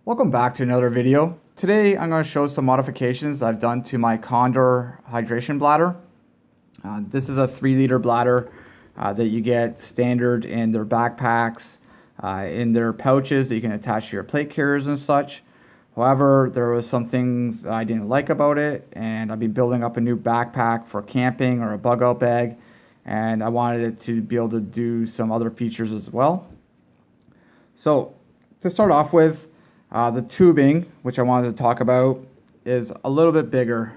Welcome back to another video. Today I'm going to show some modifications I've done to my Condor Hydration bladder. This is a 3-liter bladder that you get standard in their backpacks, in their pouches that you can attach to your plate carriers and such. However, there were some things I didn't like about it, and I've been building up a new backpack for camping or a bug out bag, and I wanted it to be able to do some other features as well. So to start off with, the tubing, which I wanted to talk about, is a little bit bigger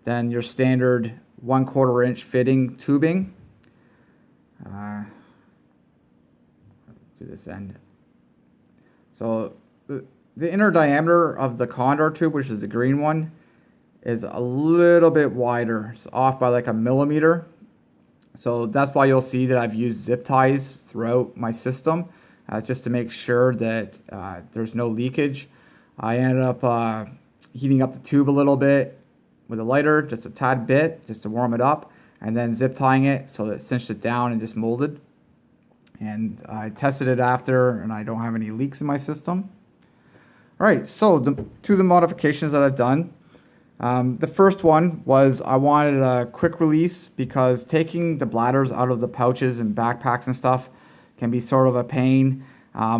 than your standard 1/4 inch fitting tubing. To this end. So the inner diameter of the Condor tube, which is the green one, is a little bit wider. It's off by like a millimeter. So that's why you'll see that I've used zip ties throughout my system. Just to make sure that there's no leakage. I ended up heating up the tube a little bit with a lighter, just a tad bit, just to warm it up, and then zip tying it so that it cinched it down and just molded. And I tested it after, and I don't have any leaks in my system. All right, so two of the modifications that I've done. The first one was I wanted a quick release because taking the bladders out of the pouches and backpacks and stuff can be sort of a pain.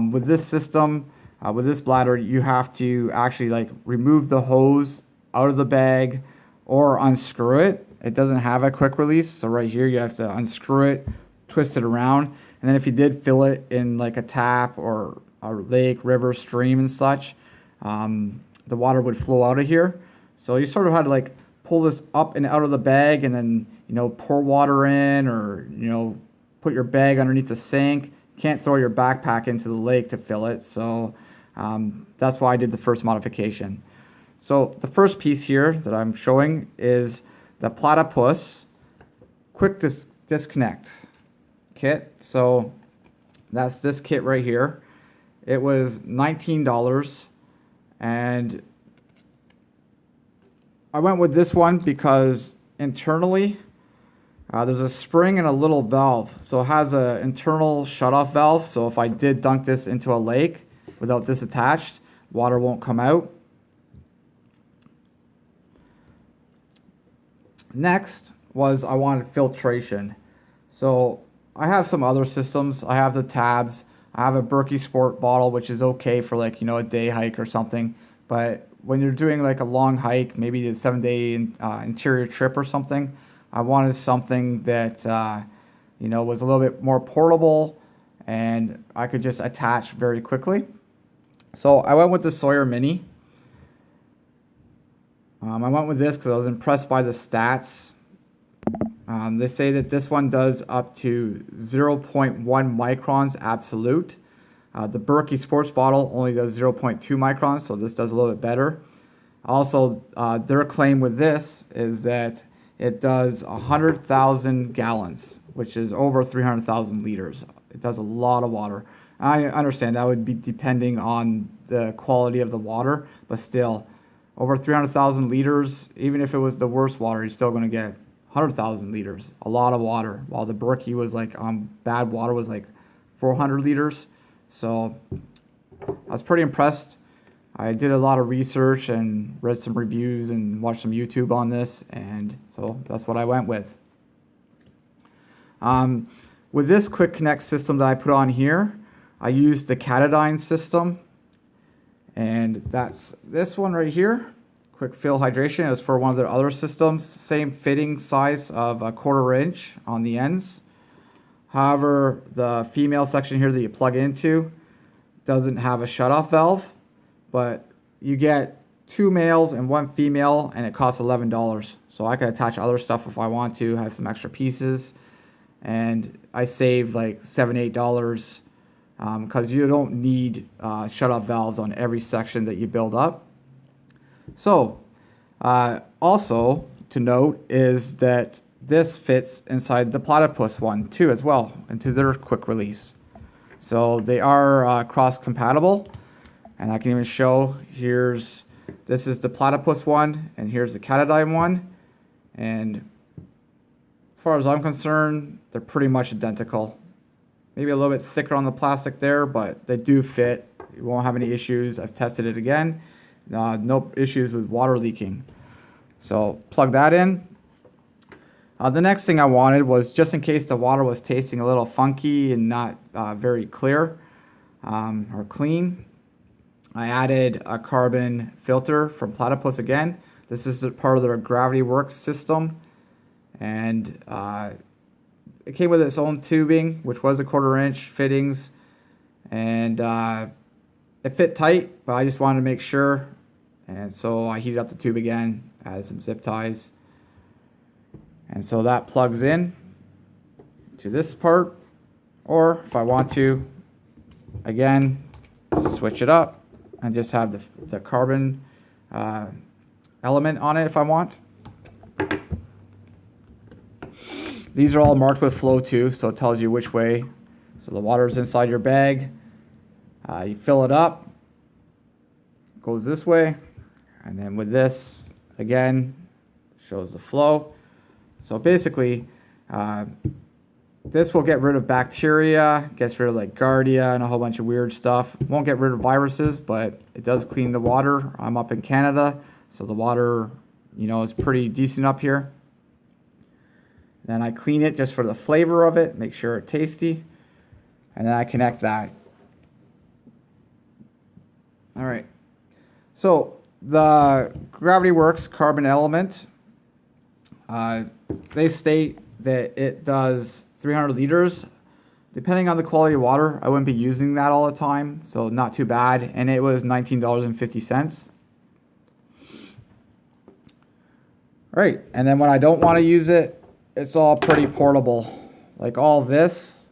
With this system, with this bladder, you have to actually like remove the hose out of the bag or unscrew it. It doesn't have a quick release, so right here you have to unscrew it, twist it around, and then if you did fill it in like a tap or a lake, river, stream and such, the water would flow out of here. So you sort of had to like pull this up and out of the bag and then, pour water in or, put your bag underneath the sink. You can't throw your backpack into the lake to fill it. So that's why I did the first modification. So the first piece here that I'm showing is the Platypus quick disconnect kit. So that's this kit right here. It was $19, and I went with this one because internally there's a spring and a little valve. So it has an internal shutoff valve. So if I did dunk this into a lake without this attached, water won't come out. Next was I wanted filtration. So I have some other systems. I have the tabs. I have a Berkey Sport bottle, which is okay for like, a day hike or something. But when you're doing like a long hike, maybe a 7-day interior trip or something, I wanted something that, was a little bit more portable and I could just attach very quickly. So I went with the Sawyer Mini. I went with this because I was impressed by the stats. They say that this one does up to 0.1 microns absolute. The Berkey Sports bottle only does 0.2 microns, so this does a little bit better. Also, their claim with this is that it does 100,000 gallons, which is over 300,000 liters. It does a lot of water. I understand that would be depending on the quality of the water, but still, over 300,000 liters, even if it was the worst water, you're still going to get 100,000 liters, a lot of water, while the Berkey was like, bad water was like 400 liters. So I was pretty impressed. I did a lot of research and read some reviews and watched some YouTube on this, and so that's what I went with. With this quick connect system that I put on here, I used the Katadyn system, and that's this one right here. Quick fill hydration is for one of their other systems, same fitting size of 1/4 inch on the ends. However, the female section here that you plug into doesn't have a shutoff valve, but you get 2 males and 1 female, and it costs $11. So I can attach other stuff if I want to, have some extra pieces, and I save like $7, $8 because you don't need shutoff valves on every section that you build up. So also to note is that this fits inside the Platypus one too as well, into their quick release. So they are cross compatible, and I can even show, this is the Platypus one and here's the Katadyn one, and as far as I'm concerned, they're pretty much identical. Maybe a little bit thicker on the plastic there, but they do fit You won't have any issues. I've tested it again. No issues with water leaking. So plug that in. The next thing I wanted was, just in case the water was tasting a little funky and not very clear or clean, I added a carbon filter from Platypus again. This is part of their Gravity Works system, and it came with its own tubing, which was a 1/4 inch fittings, and it fit tight, but I just wanted to make sure, and so I heated up the tube again, added some zip ties, and so that plugs in to this part. Or if I want to, again, switch it up and just have the carbon element on it if I want. These are all marked with flow too, so it tells you which way. So the water's inside your bag. You fill it up, it goes this way, and then with this, again, shows the flow. So basically, this will get rid of bacteria, gets rid of like Giardia and a whole bunch of weird stuff. Won't get rid of viruses, but it does clean the water. I'm up in Canada, so the water, you know, is pretty decent up here. Then I clean it just for the flavor of it, make sure it's tasty, and then I connect that. All right, so the Gravity Works carbon element, they state that it does 300 liters. Depending on the quality of water, I wouldn't be using that all the time, so not too bad. And it was $19.50. All right, and then when I don't want to use it, it's all pretty portable. Like all this,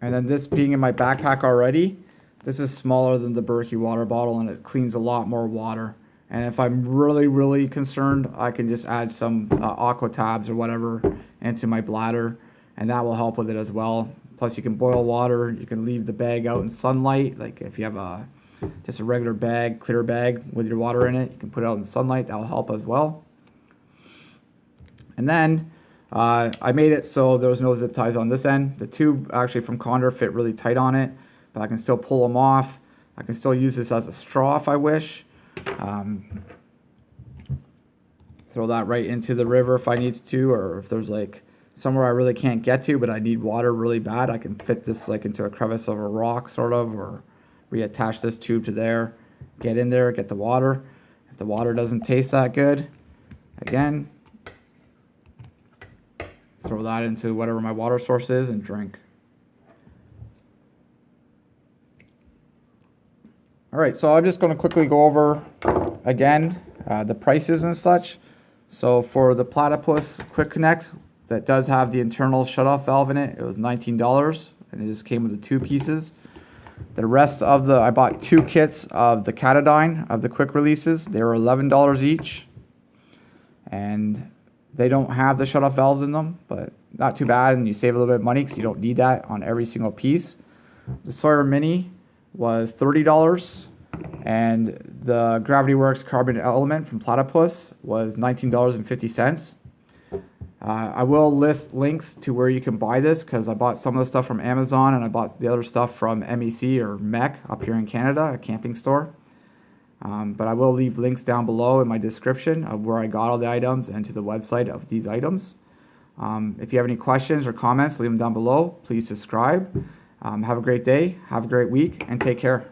and then this being in my backpack already, this is smaller than the Berkey water bottle, and it cleans a lot more water. And if I'm really, really concerned, I can just add some aqua tabs or whatever into my bladder, and that will help with it as well. Plus, you can boil water. You can leave the bag out in sunlight. Like if you have just a regular bag, clear bag with your water in it, you can put it out in sunlight. That will help as well. And then I made it so there was no zip ties on this end. The tube actually from Condor fit really tight on it, but I can still pull them off. I can still use this as a straw if I wish. Throw that right into the river if I need to, or if there's like somewhere I really can't get to but I need water really bad, I can fit this like into a crevice of a rock sort of, or reattach this tube to there, get in there, get the water. If the water doesn't taste that good, again, throw that into whatever my water source is and drink. All right, so I'm just going to quickly go over again the prices and such. So for the Platypus Quick Connect that does have the internal shutoff valve in it, it was $19, and it just came with the 2 pieces. The rest of I bought 2 kits of the Katadyn of the quick releases. They were $11 each, and they don't have the shutoff valves in them, but not too bad, and you save a little bit of money because you don't need that on every single piece. The Sawyer Mini was $30, and the Gravity Works carbon element from Platypus was $19.50. I will list links to where you can buy this because I bought some of the stuff from Amazon and I bought the other stuff from MEC or MEC up here in Canada, a camping store. But I will leave links down below in my description of where I got all the items and to the website of these items. If you have any questions or comments, leave them down below. Please subscribe. Have a great day, have a great week, and take care.